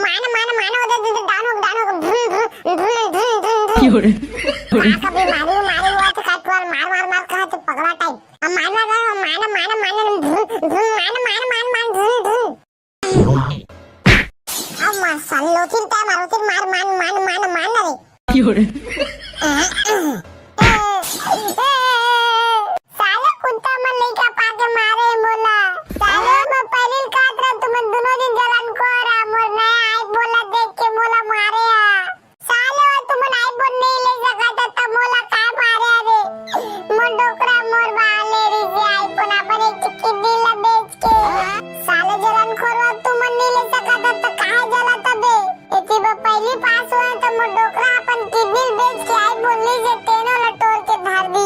माना माना माना उधर डानो डानो Fiore. कभी मारू मारू हुआ तो काटवार मार मार मार कहा तो पगला टाइप अब माना माना माना माना माना माना माना माना अब मार लोचिन ता मारुतिन मार मान मान मान मान रे Fiore. साले कुत्ता मन लेके पाके मारे मोला साले मैं पहले काटरा तुम दोनों दिन जलन को रा मोर मैं आई बोला देख के मोला मारे साले तुम आई बोल नहीं ले सका था मोला का मारे रे मोर डोकरा मोर बाले रे आई कोन अपन एक चिक्की दिला बेच के साले जलन खोरवा तुम नहीं ले सका था तो काहे जला तबे एती बा पहली पास हुआ तो मोर डोकरा अपन किडनी बेच के आई बोलनी से तेनो लटोर के धार दी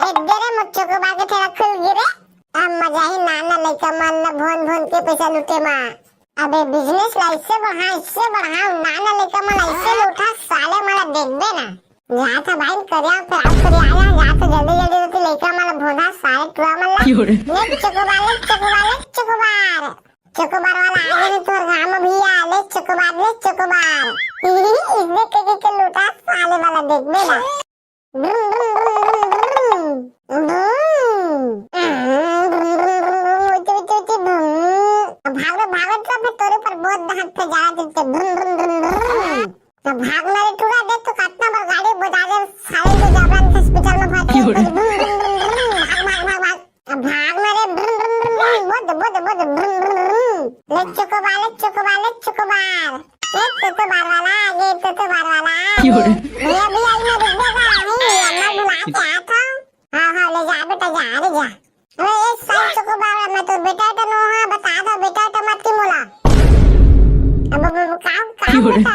इधरे मुच्चो को बाके तेरा खुल गिरे अब मजा ही नाना लइका मन ना भोन भोन के पैसा लूटे मां अबे बिजनेस ला इससे बढ़ा नाना लइका मन ऐसे लूटा साले मला देखबे ना यहाँ था भाई करिया फिर आप करिया आया यहाँ तो जल्दी तो लइका मला भोना साले टुआ मन ला Fiore. ले चकोबार वाला आगे नहीं तोर गांव में भैया ले चकोबार इसने के लूटा साले वाला देखबे ना भागत तो तोरे पर बहुत हाथ पे जा देते तो भागना रे टूरा दे तो कितना बार गाड़ी बजा दे साले को जाबरान हॉस्पिटल में भाग भागना रे बोद ले चकोबार तो बार वाला आगे तो बार वाला Fiore. भैया भैया इन्हें रुक देगा नहीं अम्मा बुला के आता हाँ ले जा बेटा जा रे जा अरे ये साल चकोबार मैं तो बेटा तो नो हाँ बता दो बेटा तो मत की मोला अब काम बेटा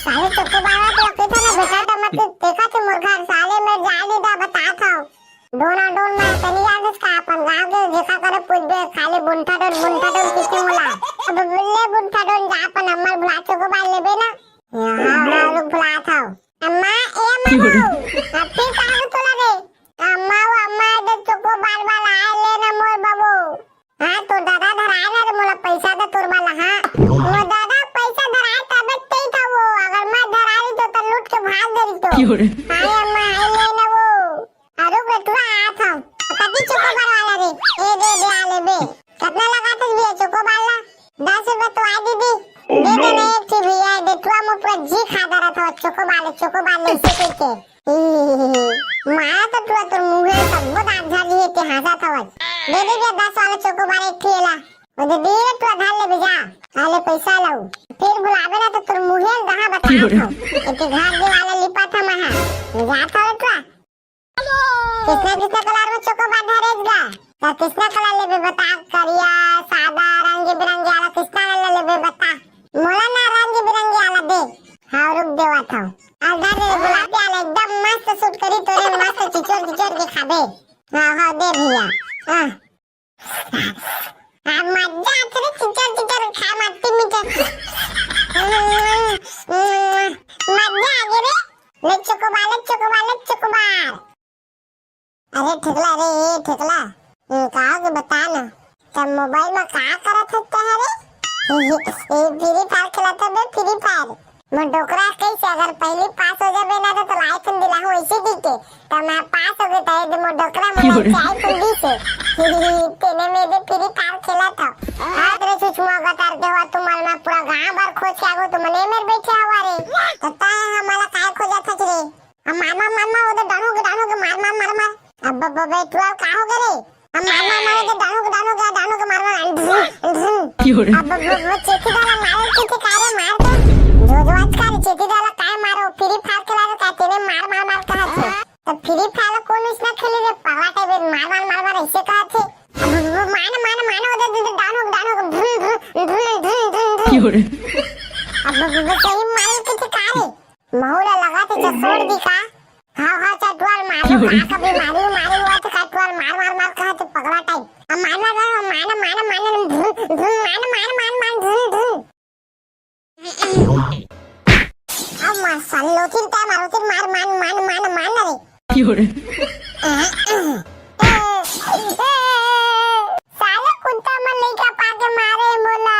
साले चकोबार तो कहता ना बेटा तो मत देखा तो मुर्गा साले में जाली दा बता था डोना डोन में तनिया इसका अपन गांव के देखा करे पूछ दे खाली बुंटा डोन किसी मोला अब बुल्ले बुंटा डोन जा अपन अम्मा बुला चकोबार लेबे ना यहाँ लोग बुला था अम्मा ए अम्मा अब फिर कहाँ तो लगे अम्मा दे चकोबार वाला आए लेना मोर बाबू हाँ तो दादा धराए ना तो मोला पैसा दे तोर वाला हाँ वो दादा पैसा धराए तब तेई था वो अगर मैं धराई तो लूट के भाग दे तो Fiore. हाय अम्मा आए लेना वो अरे बेटुआ आया था कभी चकोबार वाला रे ए दे आले बे कितना लगा था भी चकोबार ला 10 रुपए तो आई दीदी दे देना एक थी भैया बेटुआ मो पूरा जी खाता रहा था चकोबार ले से के माया तो टुआ तो मुंह सब दांत झाड़ी है के हंसा था वज दे दे 10 वाला चकोबार एक थेला वो दे दे टुआ धार ले बेजा आले पैसा लाऊ फिर बुलावे ना तो तोर मुंह कहां बता था एक घर दे वाला लिपा था महा जाता है टुआ किसने कलर में चकोबार धरेगा तो किसने कलर लेबे बता करिया सादा रंग बिरंगे वाला किसने कलर लेबे बता मोला ना रंग बिरंगे वाला दे हाँ रुक देवा था अगर गुलाबी वाला एकदम मस्त सूट करी तोरे मस्त चिचोर के खाबे हाँ दे भैया हाँ मजा आते रे चिचोर खा मत मीठे मजा आ गई रे ले चकोबार अरे ठेकला कहा के बता ना तब मोबाइल में कहा करत होता है रे फ्री फायर खेलता बे फ्री फायर मैं डोकरा कैसे अगर पहले पास हो जाबे ना तो आईफोन दिला हो ऐसे दीके तो मैं पास हो गया तो मैं डोकरा में आईफोन दी से तेने में दे फ्री फायर खेला था हाथ रे सुषमा का तार के हुआ तुम्हारे में पूरा गांव भर खोज के आगो तुम ने मेरे बैठे हुआ रे तो ता हमारा काय खोजा था रे हम मामा उधर डानो के मार अब बबे तू का हो गए रे हम मामा उधर डानो के मार Fiore. अब चेती डाला मार के कारे मार दे जो आज का चेती डाला काय मारो फ्री फायर खेला तो कहते ने मार कहा थे तो फ्री फायर कौन इसने खेली रे पगला टाइप मार ऐसे कहा थे अब मानो उधर डानो Fiore. अब सही मार के कारे महुला लगा थे छोड़ दी का हाँ चटवाल मारो कभी मारी हुआ तो चटवाल मार कहा तो पगला टाइप अब मारना अब लोचिन ता मारुतिन मार रे Fiore. साले कुत्ता मन लेके पाके मारे मोला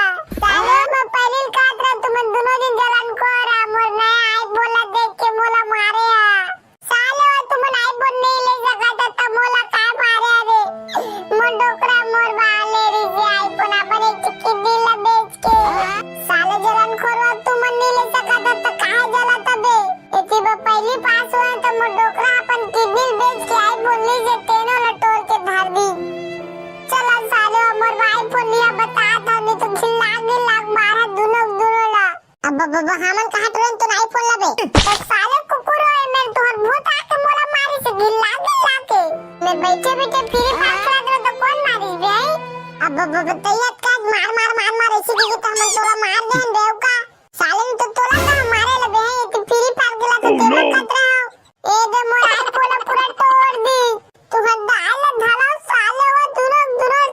हमन कहा तुरंत तो नहीं फोन लबे तो साले कुकुर है मैं तोहर भूत आके मोला मारी से गिल्ला के मैं बैठे बैठे फ्री फायर खेलत रह तो कौन मारी बे अब तैयार का मार ऐसी की तो हमन तोला मार देन देव का साले ने तो तोला का मारे लबे है तू फ्री फायर खेला तो देव कत रहा ए दे मोर आईफोन पूरा तोड़ दी तू हदाल धला साले वो दोनों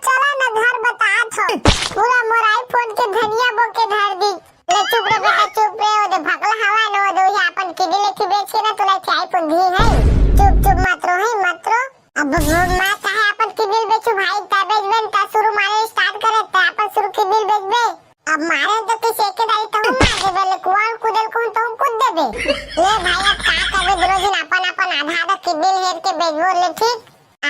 चला ना घर बता थो पूरा मोर आईफोन के धनिया बोके धर दी ले चुप रे बेटा चुप रे ओदे भगला हवा नो दो ही अपन किडी लेके बेच के ना तोला चाय पुन दी है चुप मत रो अब मैं चाहे अपन किडी बेचू भाई तबेज बन ता शुरू मारे स्टार्ट करे ता अपन शुरू किडी बेच बे अब मारे तो किसी एक दाई तो हम मार दे बेले कुआं कुदल को तो हम कूद देबे ले भाई अब का करबे दोनों दिन अपन आधा किडी हेर के बेचबो ले ठीक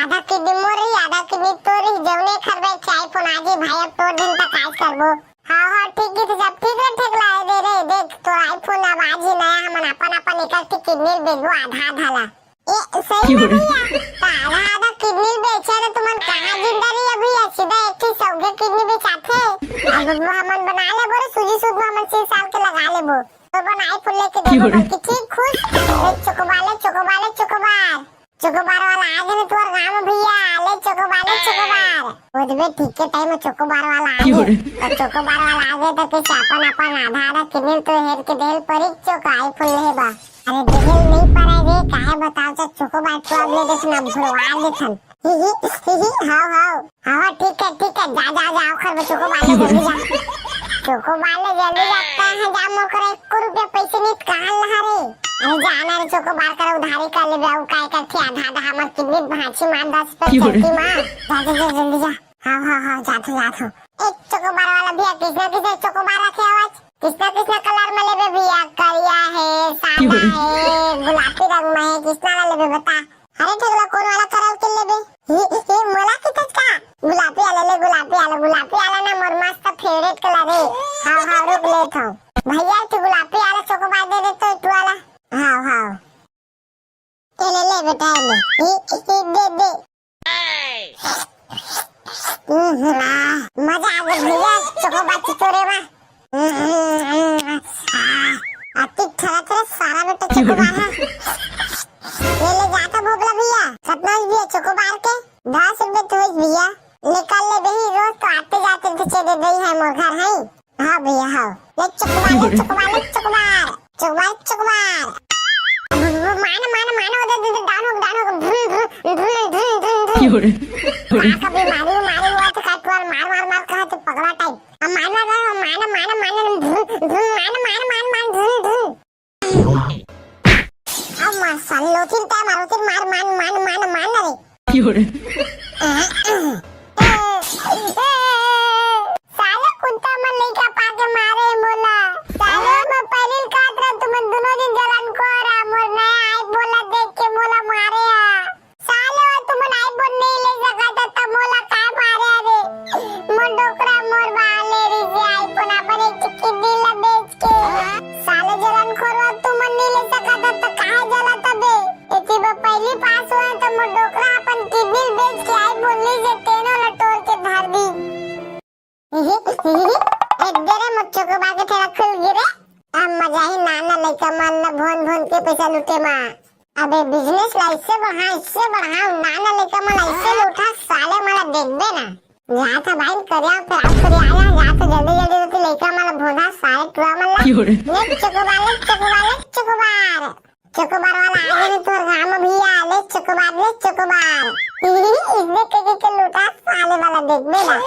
आधा किडी मोरी आधा किडी तोरी जवने खरबे चाय पुन आजी भाई अब तोड़ दिन तक काज करबो हां ठीक है तो जब ठीक है ठीक ला दे रे देख तो आईफोन अब आज ही नया हमन अपन एक किडनी बेचबो आधा ला ए सही है आधा किडनी बेचे तो तुमन कहां जिंदा रही अभी सीधा एक ही सौगे किडनी बेचाथे अब हमन बना ले बोरे सूजी सूद हमन 6 साल के लगा लेबो तो बनाई फुल लेके देखो कि ठीक खुश चोकोबार वाला आ गए तोर गांव में भैया ले चोकोबार ओदबे ठीक के टाइम में चोकोबार वाला आ गए और चोकोबार वाला आ गए तो किस अपन आधा किडनी तो हेर के देल परिक चोक आईफोन लेबा अरे देल नहीं पारे रे काहे बताओ तो चोकोबार तो अब ले देखना भुलवा देथन हां ठीक है जा खर चोकोबार जल्दी जा चोकोबार ले जल्दी जाता है जा मोर कर 1 रुपया पैसे नित कहां लहा रे अरे जाना रे चोकोबार कर उधारी कर ले बाऊ काय करथि आधा हमर किडनी भांची मार 10 पे चलती मां जा जल्दी जा हां जाथो एक चोकोबार वाला भैया किसने चोकोबार रखे आवाज किसना कलर में लेबे भैया करिया है सादा है गुलाबी रंग में है किसना लेबे बता अरे ठगला कौन वाला करल के लेबे ये मोला कितज का गुलाबी वाला ना मोर मस्त फेवरेट कलर है हां रुक ले थो भैया तू गुलाबी वाला चोकोबार दे दे तो तू वाला हां ले बेटा ले दे मजा आ गया भैया चोकोबार चितोरे में अति थरा सारा बेटा चोकोबार है ले जाता भोगला भैया कितना भैया चोकोबार के 10 रुपए तो भैया निकाल ले बही रोज तो आते जाते पीछे दे दई है मोर घर है हां भैया हां ले चोकोबार मानो दे डानो कभी मारी हुआ तो काटवाल मार कहते पगला टाइप अब मार सल्लोतिन ता मारोतिन मान रे साले कुत्ता मन लइका पाके मारे मोला साले मैं पहले काट रहा तुम दोनों दिन जलन को मोर नया आई बोला देख के मोला मारे साले तुम आई बोल नहीं ले सकता त मोला का मारे रे मोर डोकरा मोर वाले रे आई पुना पर एक किडनी ला बेच के साले जलन खोर तुम नहीं ले सकता त काहे जला तबे एती पहली पास हुए तो मोर डोकरा अपन किडनी बेच के आई बोलनी से तेनो ला तोड़ के धर दी एक देरे मुच्चो को बाके तेरा खुल गिरे अब मजा ही नाना लइका मन ना भोन के पैसा लूटे मां अबे बिजनेस ला इससे बढ़ा नाना लइका मन ऐसे लूटा साले मला देखबे ना जा था भाई करिया फिर आप कर आया जा तो जल्दी तो लइका मला भोना साले टुआ मन ला ले चोकोबार वाला आ गए तोर गांव में भैया ले चोकोबार इसने के लूटा साले वाला देखबे ना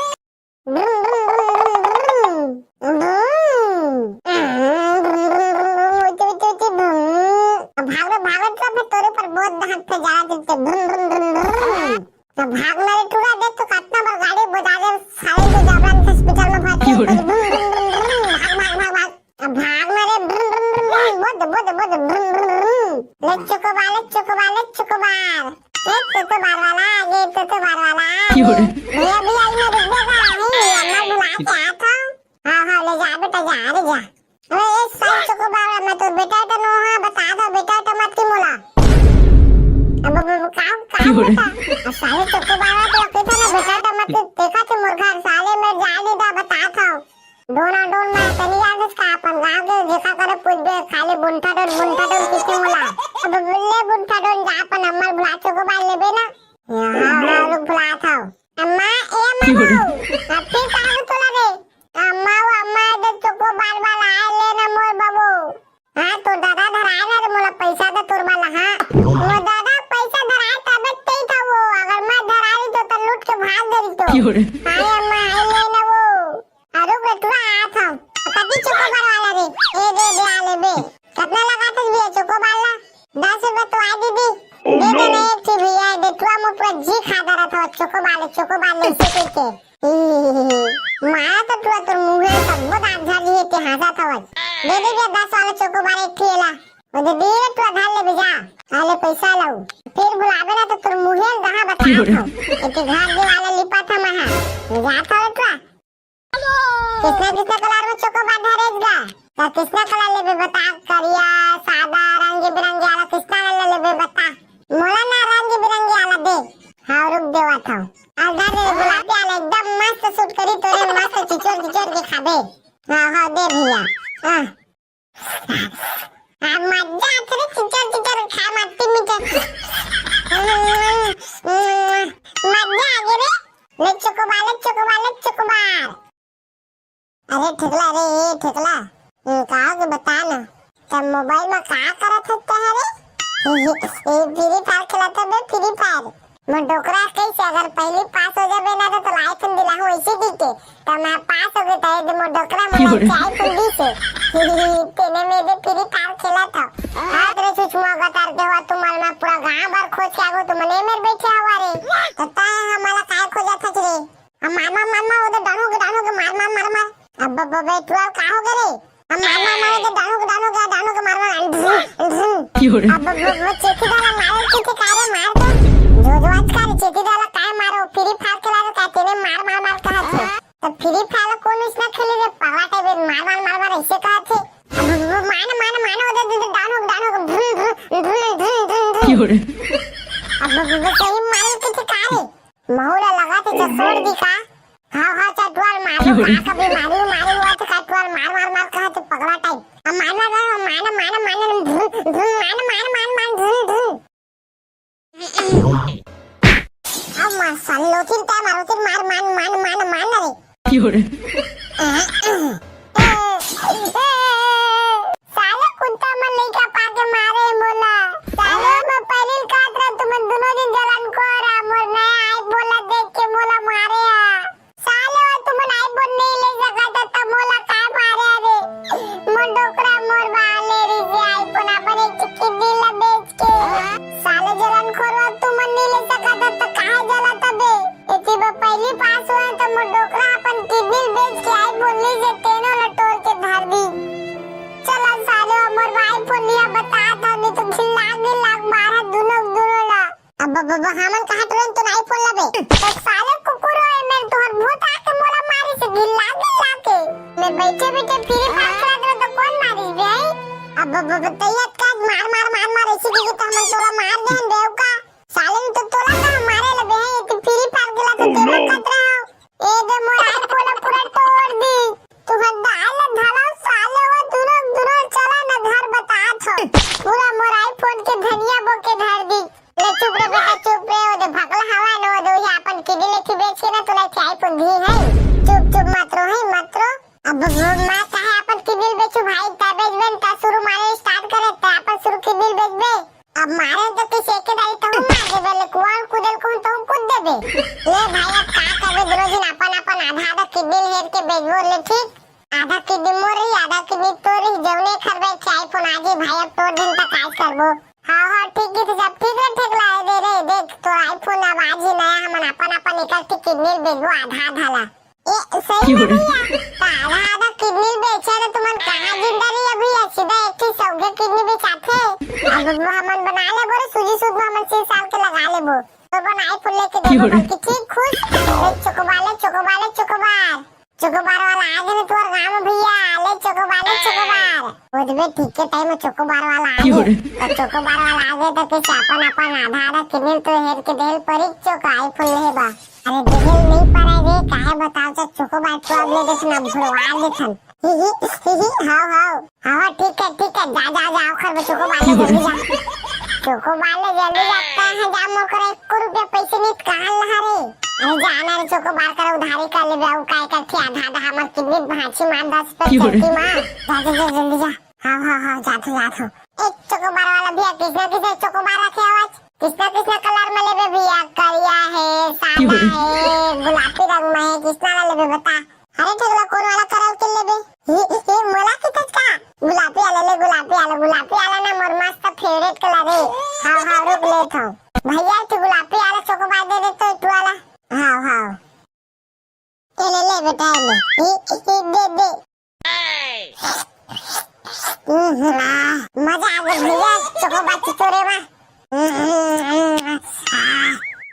भागत तो फिर तोरे पर बहुत हाथ पे जा देते तो भाग मारे टूरा देख तो कितना बार गाड़ी बजा दे साले को जबरन हॉस्पिटल में भर्ती भाग मारे ले चोकोबार तो बार वाला आगे तो बार वाला भैया आई मैं रुक देगा नहीं अम्मा बुला के आता हां ले जा बेटा जा अरे ये साल चोकोबार मैं तो बेटा तो नो हां बता दो बेटा तो मत की मोला अब काम बेटा साले चोकोबार तो कहता ना बेटा तो मत देखा तो मोर घर साले में जा नहीं दा बता था डोना डोन में तनी यादच का आपण गाव के जेका करे पूछबे खाली बुंठा डोन किसे मोला अब बिल्ले बुंठा डोन जा अपन अम्मा बुला चोको बाल लेबे ना हां लोग बुला था अम्मा ए अम्मा फिर कहां तोला रे अम्मा दे चोको बाल बाल आए ले ना मोर बाबू हां तो दादा धराए ना रे मोला पैसा दे तोर बाल हां वो दादा पैसा धराए तबे ते था वो अगर मैं धराई तो लूट के भाग देरी तो हां अम्मा आए ले ना वो अरे बेटुआ आ था कभी चोको बाल वाला रे ए दे आले बे कितना लगाते भी चोको बाल 10 रुपए तो आ दीदी दे दे ना एक थी भैया बेटुआ मो पूरा जी खा रहा था चोको बाल से के मारा तो तुआ मुंह सब बहुत आझा जी के हंसा था दे दे 10 वाला चोको बाल एक थीला दे दे तू आधा ले भेजा आले पैसा लाऊ फिर बुलावे ना तो तोर मुंह कहां बता था इतने घर के वाला लिपा था महा जा था तू कितना कलर में चोको बाल धरेगा तो कितना कलर लेबे बता करिया सादा रंग बिरंगे वाला कितना कलर लेबे बता मोला ना रंग बिरंगे वाला दे हां रुक देवा था अगर गुलाबी वाला एकदम मस्त सूट करी तोरे मस्त चिचोर के खाबे हां दे भैया हां मजा आते चिचोर खा मत मीठे मजा आ गई रे ले चोको बाल अरे ठेकला कहा के बता ना तब मोबाइल में क्या करत होता है रे ये फ्री फायर खेलता बे फ्री फायर मैं डोकरा कैसे अगर पहले पास हो जाबे ना तो आईफोन दिला हो ऐसे दीके तो मैं पास हो गए तो मैं डोकरा मोबाइल आईफोन दी से तेने में दे फ्री फायर खेला था हाथ रे सुषमा गतार के हुआ तुम्हारे में पूरा गांव भर खोज के आगो तुम ने मेरे बैठे हुआ रे तो ता हमारा काय खोजा था रे हम मामा उधर डानो के मार अब बबे तू का हो गए रे हम मामा उधर डानो के मार अब वो चेकी डाला मार के कारे मार दे जो आज का चेकी डाला काय मारो फ्री फायर खेला तो का तेरे मार कहा थे तो फ्री फायर कौन इसने खेली रे पगला टाइप मार ऐसे कहा थे अब मान उधर डानो अब वो सही मार के कारे महुरा लगा थे छोड़ दी का हां चटवाल मारो का कभी मारी हुआ तो चटवाल मार कहा तो पगला टाइप अब अब मसालोचिन ता मारोचिन मार रे साले कुत्ता मन नहीं का पाके मारे मोला साले मैं पहले काटरा तुम दोनों दिन जलन को रा मोर नया आई बोला देख के मोला मारे साले तुम आई बोल नहीं ले सकता त मोला का मारे रे मोर डोकरा मोर वाले रे आईफोन अपन एक चिक्की दिला बेच के साले जलन खोरवा तुम नहीं ले सकता त काहे जला तबे एती बा पहली पास हुआ त मोर डोकरा अपन किडनी बेच के आई बोल ले जे तेनो लटोर के धर दी चला साले मोर आईफोन लिया बता था नहीं तो खिलाग मारा दोनों ला अब हमन कहा तुरंत आईफोन लबे तो साले कुकुर है मेरे तोहर भूत आके मोला मारी से गिल्ला के मैं बैठे फ्री फायर खेला तो कौन मारी बे अब तैयत का मार ऐसे की तो हम तोला मार दे देव का साले ने तो तोला का मारे लबे है तो फ्री फायर खेला तो तेरा खतरा ए दे मोर आईफोन पूरा तोड़ दी तू डाल धाला साले वो दोनों चला ना घर बता छो पूरा मोर आईफोन के धनिया बोके धर दी ले चुप रे बेटा चुप रे ओदे भगला हवा न ओदे ही अपन किडी लेके बेच के ना तोला आईफोन दी है चुप मत रो अब मैं कहे अपन किडी बेचू भाई तबेज बन ता शुरू मारे स्टार्ट करे ता अपन शुरू किडी बेच बे अब मारे तो किसी के दाई तो हम मार दे ले कुआं कुदल को तो हम कूद दे ले भाई अब का करे दोनों दिन अपन आधा किडी हेर के बेचबो ले ठीक आधा किडी मोरी आधा किडी तोरी जवने खरबे आईफोन आजे भाई अब तोड़ दिन तक काज करबो हां ठीक है तो जब ठीक है ठेकला दे रे देख तो आईफोन अब आज ही नया हमन अपन इकट्ठी किडनी बेचबो आधा ला ए सही है भैया आधा किडनी बेचे तो तुमन कहां जिंदा रही अभी सीधा एक ही सौगे किडनी बेचाथे अब हमन बना ले बोरे सूजी सूद हमन 6 साल के लगा लेबो तो बन आईफोन लेके देबो कि ठीक खुश चोकोबार वाला आज ने तोर गांव भैया ले वो तो ठीक के टाइम में चोकोबार वाला आ क्यों रे? गए तो चोकोबार वाला आ गए तो कैसे अपन अपन आधा आधा किनिल तो हेर के देल परी चोका आईफोन ले बा अरे देल नहीं पारा रे काहे बताओ तो चोकोबार तो अब ले देखना भुलवा देथन ही हां ठीक है जा आओ खर चोकोबार ले जल्दी जा चोकोबार ले जल्दी जाता है जा मोर करे 1 रुपया पैसे नहीं कहां लहा रे अरे जाना रे चोकोबार कर उधारी कर ले बाऊ काय करथी आधा आधा हमर कितनी भांची मार 10 पे चलती मां जा जल्दी जा हाँ जाथो एक चोकोबार वाला भैया किसने चोकोबार रखे आवाज किसना कलर में लेबे भैया करिया है सादा है गुलाबी रंग में है किसना वाला लेबे बता अरे ठगला कौन वाला कलर के लेबे ये मोला कितज का गुलाबी वाला ना मोर मस्त फेवरेट कलर है हाँ रुक ले थो भैया तू गुलाबी वाला चोकोबार दे दे तो तू वाला हाँ ये ले बेटा ले दे मजा आ गया भैया चोकोबार चिचोरे में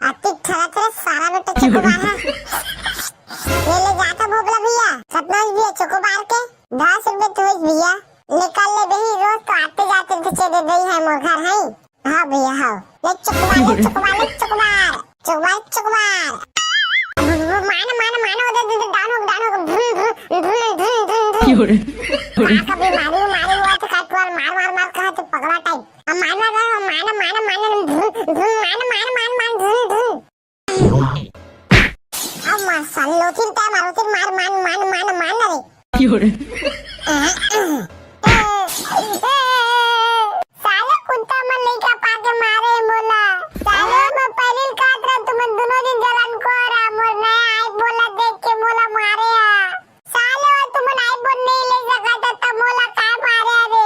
अति थोड़ा सारा बेटा चोकोबार है ले जाता भोगला भैया कितना भैया चोकोबार के 10 रुपए तो भैया निकाल ले बही रोज तो आते जाते थे दे दे है मोर घर है हां भैया हां ले चोकोबार मानो उधर क्यों रे? कभी मारी हुआ तो काटवार मार कहा तो पगला टाइप अब मारना अब मसालो तीन ता मारो तीन मार रे क्यों रे? साले कुत्ता मन नहीं का पाके मारे मोला साले मैं पहले काट रहा तुम दोनों दिन जलन को रहा मोर नया आई बोला देख के मोला मारे साले तुम आई बोल नहीं ले सकता था मोला काय मारे रे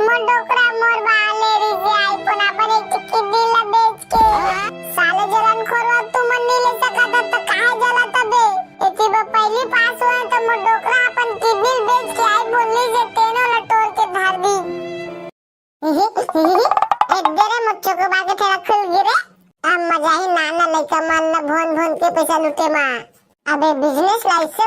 मोर डोकरा मोर बाले रे आईफोन अपन एक चिक्की दिला बेच के साले जलन खोरवा तुम नहीं ले सकता तो काहे जला तबे एती बा पहली पास हुआ तो मोर डोकरा अपन किडनी बेच के आई बोल नहीं जे तेनो लटोर के धर दी इधरे मुच्चो को बाके तेरा खुल गिरे अब मजा ही नाना लइका मन ना भोन के पैसा लूटे मां अबे बिजनेस ला इससे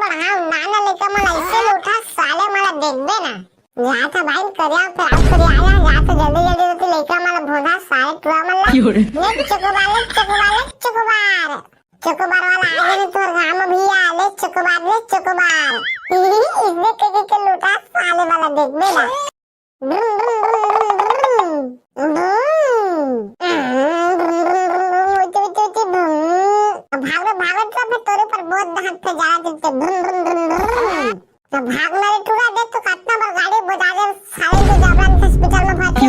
बढ़ा नाना लइका मन ऐसे लूटा साले मला देखबे ना जा था भाई करिया फिर आप करिया आया जा तो जल्दी तो लइका मला भोना साले टुआ मला क्यों रे? ये चोकोबार वाला आ गए तोर गांव में भैया ले चोकोबार इसने के लूटा साले वाला देखबे ना भागो तो तोरे पर बहुत दहक पे जा देते तो भागना रे टूरा देख तो कितना बार गाड़ी बजा दे साले को जबरन हॉस्पिटल में भर्ती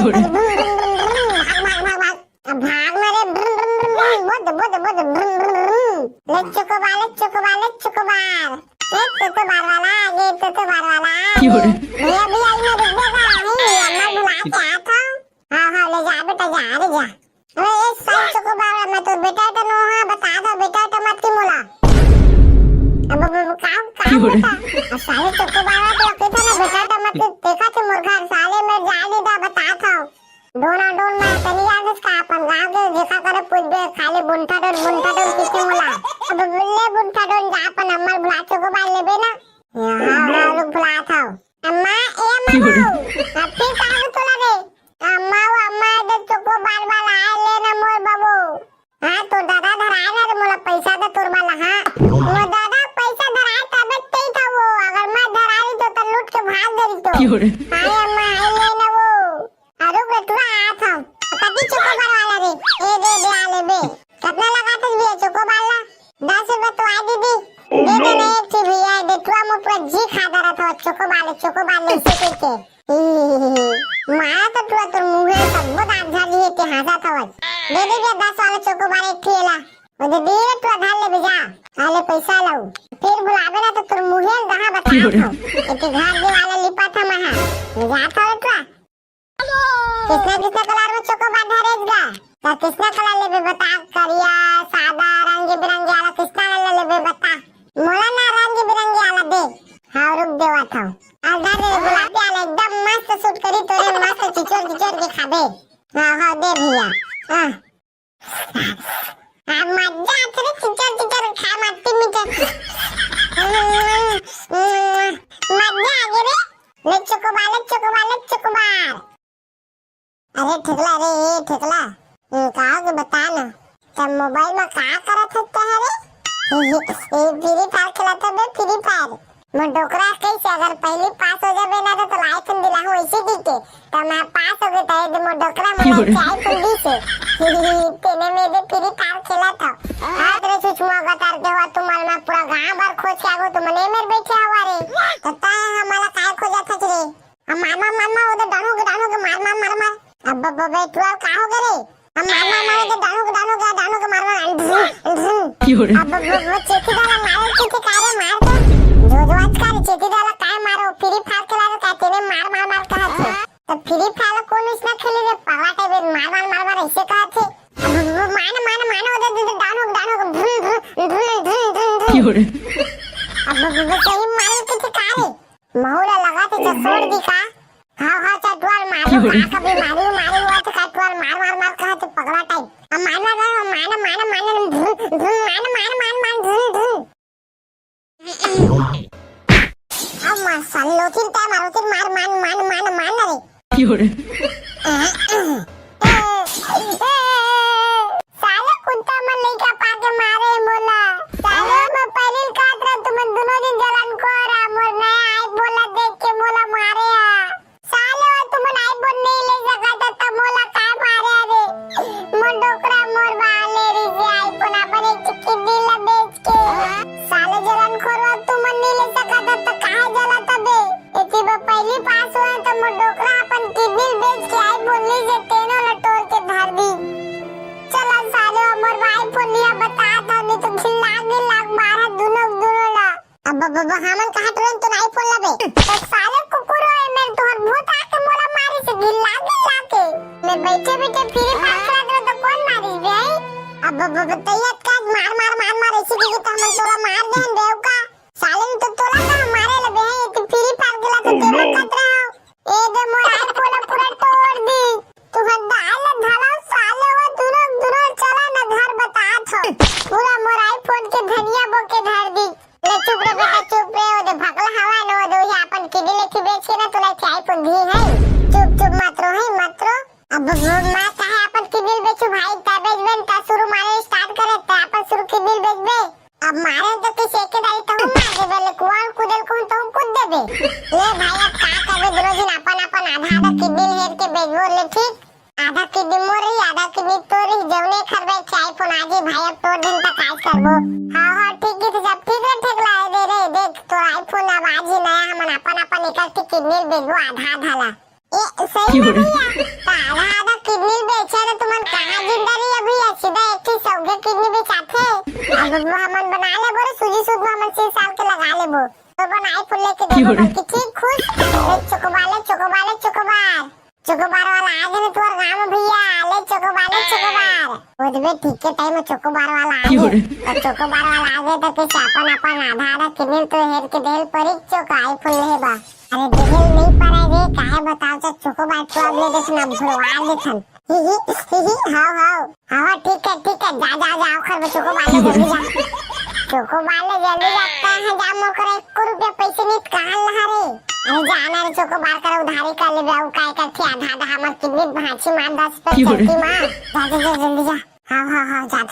भागना रे ले चोकोबार वाला आगे चोकोबार वाला क्यों रे? भैया मैं रुक देगा नहीं अम्मा बुला के आता हाँ ले जा बेटा जा रे जा अरे ये साल चोकोबार मैं तो बेटा तो नो हाँ बता दो बेटा तो मत की मोला अब काम बेटा साले चोकोबार तो कहता ना बेटा तो मत देखा तो मोर घर साले में जा ली दा बता था डोन में तनी याद इसका अपन गांव के देखा करे पूछ दे खाली बुंटा डोन किसे मोला अब बोले बुंटा डोन जा अपन अम्मा बुला चोकोबार लेबे ना हां लोग बुला था अम्मा अब फिर कहां तो लगे अम्मा दे चोकोबार वाला आ लेना मोर बाबू हां तो दादा धराए ना रे मोला पैसा दे तोर वाला हां मोर दादा पैसा धराए तब ते था वो अगर मैं धराई तो लूट के भाग गई तो क्यों रे? हां अम्मा आ लेना वो अरे बेटुआ आ था कभी चोकोबार वाला रे ए दे आ ले बे कितना लगाते भी चोकोबार ला 10 रुपए तो आ दीदी दे दे नहीं थी भैया बेटुआ मुझे जी खाता रहा था चोकोबार ले से के मारा तो तुआ मुंह सब बहुत आधा लिए के हाजा था वज दे दे 10 वाला चोकोबार एक थेला वो दे दे तू आधा ले भेजा आले पैसा लाऊ फिर बुलावे ना तो तुर मुंह कहां बता था एक घर दे वाला लिपा था महा जा था तू किसना कलर में चोकोबार धरेगा तो किसना कलर लेबे बता करिया सादा रंग बिरंगी वाला किसना वाला लेबे बता मोला ना रंग बिरंगी वाला दे हां रुक देवा था आधा रे गुलाबी वाला एकदम मस्त सूट करी तोरे मस्त चिचोर के खाबे हां दे भैया हां मजा तेरे चिचोर खा मत मीठे मजा चोकोबार। अरे ठेकला रे ठेकला, कहा के बता ना, तब मोबाइल में कहा करत हत्ता है रे? फ्री फायर खेलता बे, फ्री फायर। मैं डोकरा कैसे अगर पहले पास हो जाबे ना तो आईफोन दिला हूं ऐसे दिखे, तो मैं पास हो गए तो मैं डोकरा मोबाइल से आईफोन दी से तेने में दे फ्री फायर खेला था। हां तेरे सुषमा गतार के हुआ तुम्हारे में पूरा गांव भर खोज के आगो तुम ने मेरे बैठे हुआ रे, पता है हमारा काय खोजा था रे? हम मामा उधर डानो के मार अब बबे तू का हो गए रे? हम मामा उधर डानो के मार अब वो चेती डाला मार के कारे मार दो जो आज का चेती डाला काय मारो फ्री फायर खेला रे, का तेरे मार कहा थे? तो फ्री फायर कौन इसने खेले रे? पगला टाइप मार ऐसे कहा थे। मान उधर डानो अब सही मार के कारे महुला लगा थे छोड़ दी का। हां चटवाल मारो का कभी मारी हुआ तो चटवाल मार कहा थे पगला टाइप। अब मान अब मसलोचिन ता मारोचिन मान रे Fiore, साले कुत्ता मन नहीं का पाके मारे मोला साले मैं पहले काट रहा तुम दोनों दिन जलन को रहा मोर नया आई बोला देख के मोला मारे साले तुम आई बोल नहीं ले सकता था मोला का मारे रे मोर डोकरा मोर वाले रे आईफोन अपन एक चिक्की दिल बेच के साले जलन को रहा तुम नहीं ले सकता था कहां जला तबे इतनी पहली पास हुए तो मोर डोकरा अपन की दिल बेच के आई बोलने से तेनों लटोर के धर दी। चला साले मोर भाई पुनिया बता था नहीं तो खिला मारा दोनों ला अब हमन कहा तुरंत तो नहीं फोन लबे तो साले कुकुर है मेरे तो भूत आके मोला मारी से गिल्ला के मैं बैठे फ्री फायर खेल रहा तो कौन मारी बे? अब तैयार का मार ऐसे की तो हम तोला मार दे देव का साले ने तो तोला का मारे लबे है तो फ्री फायर खेला तो तेरे कत रहा ए दे मोर आईफोन पूरा तोड़ दी तू हदाल धला साले वो दोनों चला ना घर बता था पूरा मोर आईफोन के धनिया बो के धर दी ले चुप रे बेटा चुप रे ओ दे भगला हवा नो दो ही अपन की दिले की बेच के ना तोला आईफोन दी है चुप मत रो अब मैं कहे अपन की दिल बेचू भाई तबेज बन ता शुरू मारे स्टार्ट करे ता अपन शुरू की दिल बेच बे अब मारे तो किसी एक दाई तो हम मार दे बेले कुआं कुदल को तो कूद दे बे ले भाई अब का करे दोनों दिन अपन आधा की दिल हेर के बेचबो ले ठीक आधा की दिल मोरी आधा की दिल तोरी जवने खरबे आईफोन आजे भाई अब तोड़ दिन तक आज करबो हां ठीक है तो जब ठीक है ठेकला दे रे देख तो आईफोन अब आज ही नया हमन अपन निकल के दिल बेचबो आधा ला ए सही है आधा किडनी बेचे तो तुमन कहां जिंदा रही अभी सीधा एक ही सौगे किडनी बेचाथे अब हमन बना ले बोरे सूजी सूद हमन 6 साल के लगा लेबो तो बनाई फुल लेके देबो कि ठीक खुश चोकोबार वाला आ गए तोर गांव में भैया ले चोकोबार ओदबे ठीक के टाइम में चोकोबार वाला आ गए और चोकोबार वाला आ गए तो किस अपन आधा किडनी तो हेर के देल परी चोका आईफोन लेबा अरे देल नहीं पारे रे काहे बताओ तो चोकोबार तो अब ले देखना भुलवा देथन हां ठीक है जा खर चोकोबार जल्दी जा चोकोबार जल्दी जाता है जा मोर करे 1 रुपया पैसे नहीं कहां लहा रे अरे जाना रे चोकोबार कर उधारी कर ले बेऊ काय करथी आधा हमर किडनी भांची मार 10 पे चलती मां जा जल्दी जा हां जात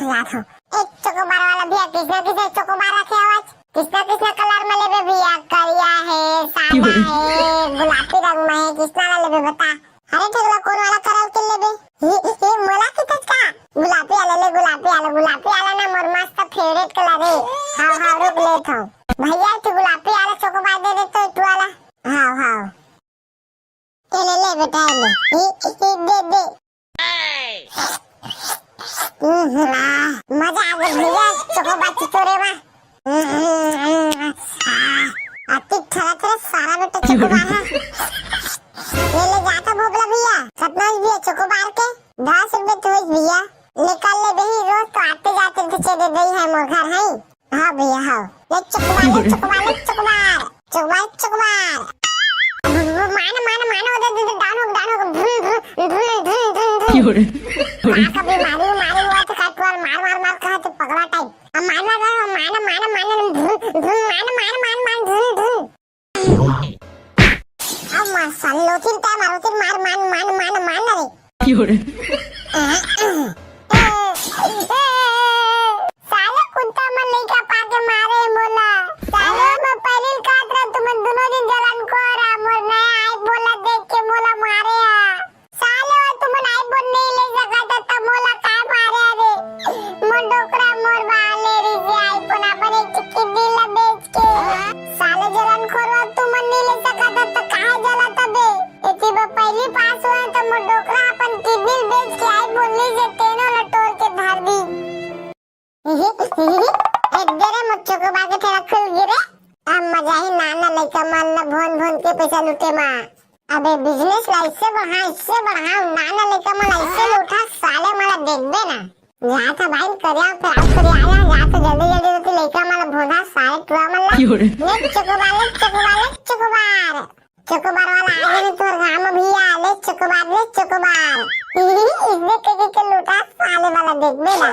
एक चोकोबार वाला भैया किसने चोकोबार रखे आवाज किसना कलर में लेबे भैया करिया है सादा है गुलाबी रंग में है किसना लेबे बता अरे ठेकला कौन वाला कलर के लेबे ये मोला कितज का गुलाबी वाला ना मोर मस्त फेवरेट कलर है हां रुक ले था भैया तू गुलाबी वाला चोकोबार दे दे तो तू वाला हां ले बेटा ले दे मजा आ गया भैया चोकोबार चिचोरे में अति थरा सारा बेटा चोकोबार है ले जाता भोगला भैया कितना भैया चोकोबार के 10 रुपए तो भैया निकाल ले बही रोज तो आते जाते पीछे दे दई है मोर घर है हां भैया हां ले चोकोबार मानो दे डानो Fiore, कभी मारी हुआ तो कटवाल मार कहा तो पगला टाइप अब अब मसालो सालों काय मारोतीन मान रे 有人， साले कुत्ता मन लइका पाके मारे मोला साले मैं पहले काट रहा तुम दोनों दिन जलन को रहा मोर नया आई बोला देख के मोला मारे साले तुम आई बोल नहीं ले सकता था मोला का मारे रे मोर डोकरा मोर बाले रे जे आई फोन अपन एक चिक्की दिला बेच के साले जलन को रहा तुम नहीं ले सकता था काहे जला तबे एती बा पहली पास हुए तो मोर डोकरा अपन किडनी बेच के आई बोलली जे तेनो लटोर के धार दी इधरे मुच्चो को बाके तेरा खुल गिरे अब मजा ही नाना लइका मन न भोन के पैसा लूटे मां अबे बिजनेस ला इससे बढ़ा नाना लइका मन ऐसे लूटा साले मला देखबे ना जा था भाई करिया फिर आप करिया आया जा तो जल्दी तो लइका मला भोना साले टुआ मन ला 有人， ले चकोबार वाला आ गए तोर गांव में भैया ले चकोबार इसने के लूटा साले वाला देखबे ना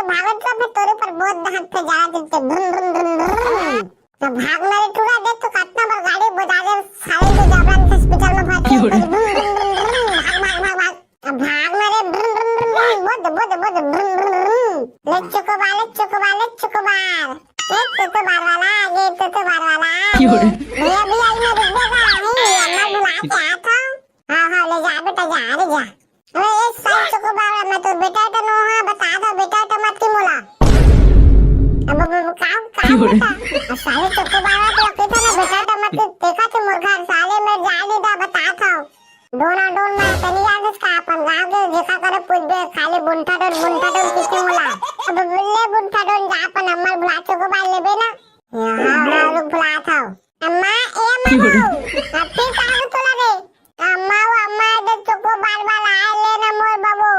भागत तो तोरे पर बहुत दहक पे जा देते तो भागना रे टूरा दे तो कितना बार गाड़ी बजा दे साले को जाबरान हॉस्पिटल में भर्ती भागना रे बोद चकोबार तो बार वाला आगे तो बार वाला 有人， भैया भी आई ना रुक देगा नहीं अम्मा बुला के आया था हां ले जा बेटा जा रे जा अरे ये साल चकोबार मैं तो बेटा तो नो हां बता दो बेटा तो मत की मोला अब काम बेटा साले चकोबार तो कहता ना बेटा तो मत देखा तो मुर्गा साले में जाली दा बता था डोना डोन में तनी याद इसका अपन गांव के देखा करे पूछ दे खाली बुंटा डोन किसने मोला अब बोले बुंटा डोन जा अपन अम्मा बुला चकोबार लेबे ना यहां लोग बुला था अम्मा ए अम्मा फिर कहां तोला रे अम्मा दे चकोबार वाला आए ले ना मोर बाबू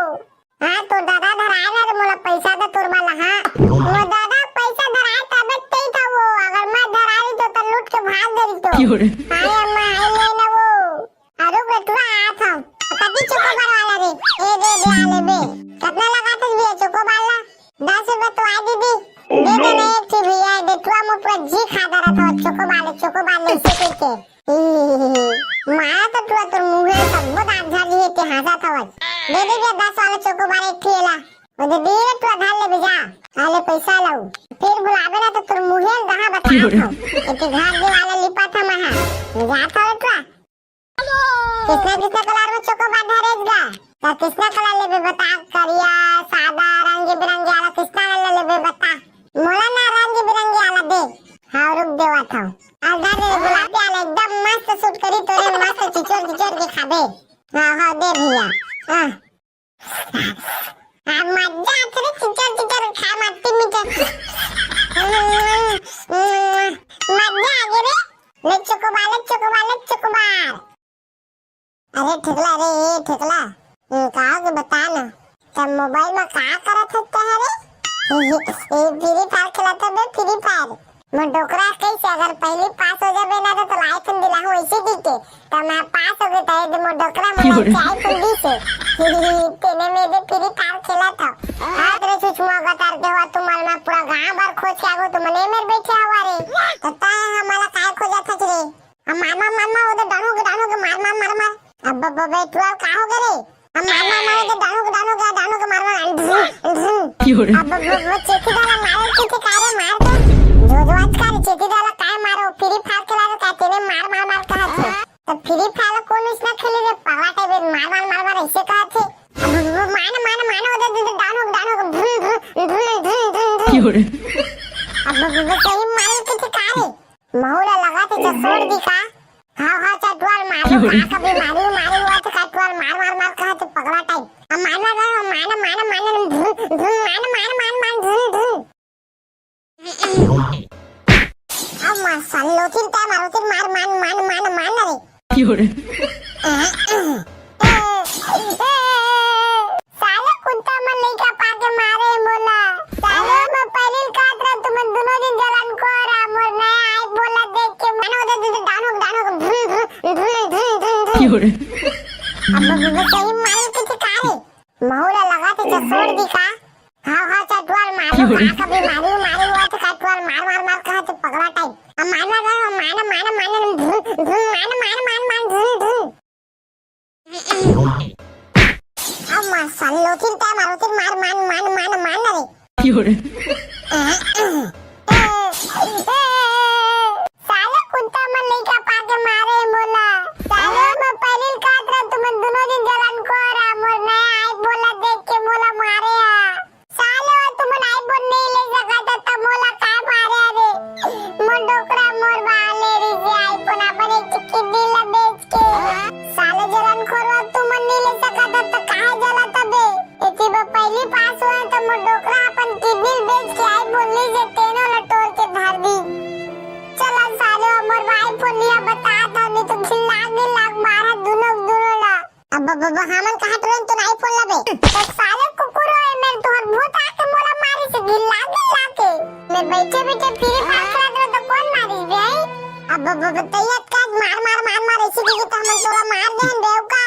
हां तो दादा धराए ना मोला पैसा दे तोर वाला हां वो दादा पैसा धराए तबे ते था वो अगर मैं धराई तो लूट के भाग गई तो 有人， हाय अम्मा आए ले ना वो अरे बेटुआ आया था कभी चकोबार वाला रे ए दे आ ले बे कितना लगाते भी चकोबार ला 10 रुपए तो आ दीदी दे दे ना एक थी भैया बेटुआ मो पूरा जी खा रहा था चकोबार ले से के मारा तो टुआ तो मुंह में सब दांत झाड़ी है के हंसा था दे दे 10 वाला चकोबार एक थी ला वो दे टुआ धार ले भेजा आले पैसा लाऊ फिर बुलावे ना तो तोर मुंह में कहां बता था एक घर दे वाला लिपा था महा जा था टुआ किसने कलर में चकोबार धरेगा तो किसने कलर लेबे बता करिया सादा रंग बिरंगे वाला किसने कलर लेबे बता मोला ना रंग बिरंगे वाला दे हां रुक देवा था आधा दे गुलाबी वाला एकदम मस्त सूट करी तोरे मस्त चिचोर के खाबे हां दे भैया हां मजा तेरे चिचोर खा मत मीठा मजा आ गई रे ले चकोबार अरे ठेकला कहा के बता ना तब मोबाइल में कहा करत होता है रे फ्री फायर खेलता बे फ्री फायर मैं डोकरा कैसे अगर पहले पास हो जाबे ना तो आईफोन दिला हूं ऐसे दीते तो मैं पास हो गया तो मैं डोकरा में आईफोन दी से तेने में दे फ्री फायर खेला था आज रे सुषमा गतार के हुआ तुम्हारे में पूरा गांव भर खोज के आगो तुम ने में बैठे हुआ रे तो ता हमारा काय खोजा था रे मामा उधर डानो के मार अब बेटुआ का हो गए हम मामा तो डानो के मार 有人， अब वो चेती डाला मारो के कारे मार दो जो आज का चेती डाला काय मारो फ्री फायर खेला तो कहते ने मार कहा थे तो फ्री फायर कौन इसने खेले रे पगला टाइप मार ऐसे कहा थे अब वो मान उधर डानो 有人， अब वो सही मार के कारे महुला लगा तो छोड़ दी का हां चटवाल मारो कभी मारी हुआ तो चटवाल मार कहा तो पगला टाइप अब मान अब मसालोतीन ता मारोतीन मान रे 有人， साले कुत्ता मन लइका पाके मारे मोला साले मैं पहले काट रहा तुम दोनों दिन जलन को रहा मोर नया आई बोला देख के मानो दे डानो 有人， अब वो सही मार के कारे महुला लगा तो छोड़ दी का हां चटवाल मारू का कभी मारू मारू हुआ तो काटवार मार मार मार कहा तो पगला टाइप अब मारना करो माना माना माना धुन धुन माना माना माना माना धुन धुन अब मार साले लोचिन त्या मारुतिन मार मान मान मान मान रे 有人， साले कुत्ता मन लइका पाके मारे मोला साले मैं पहले काट रहा तुम दोनों दिन जलन को रहा मोर नया आई बोला देख के मोला मारे साले तुम आई बोल नहीं ले सका था तब मोला काय मारे रे मोर डोकरा मोर बाले रे जे आई पोन अपन एक किडनी ला बेच के साले जलन खोरवा तुम नहीं ले सका था तो काय जला तबे इति बा पहली पास हुआ तो मोर डोकरा अपन किडनी बेच के आई बोलनी जे तेनो ला तोड़ के धार दी चला साले मोर भाई फोनिया बता था नहीं तो लाग मारा दोनों ला अब हमन कहा तुरंत तो नहीं फोन लबे तो साले कुकुर है मेरे तोहर भूत आके मोला मारी से गिल्ला के मैं बैठे बैठे फ्री फायर खेल रहा तो कौन मारी बे अब तैयार का मार मार मार मार ऐसे की तो हम तोरा मार देन बेवका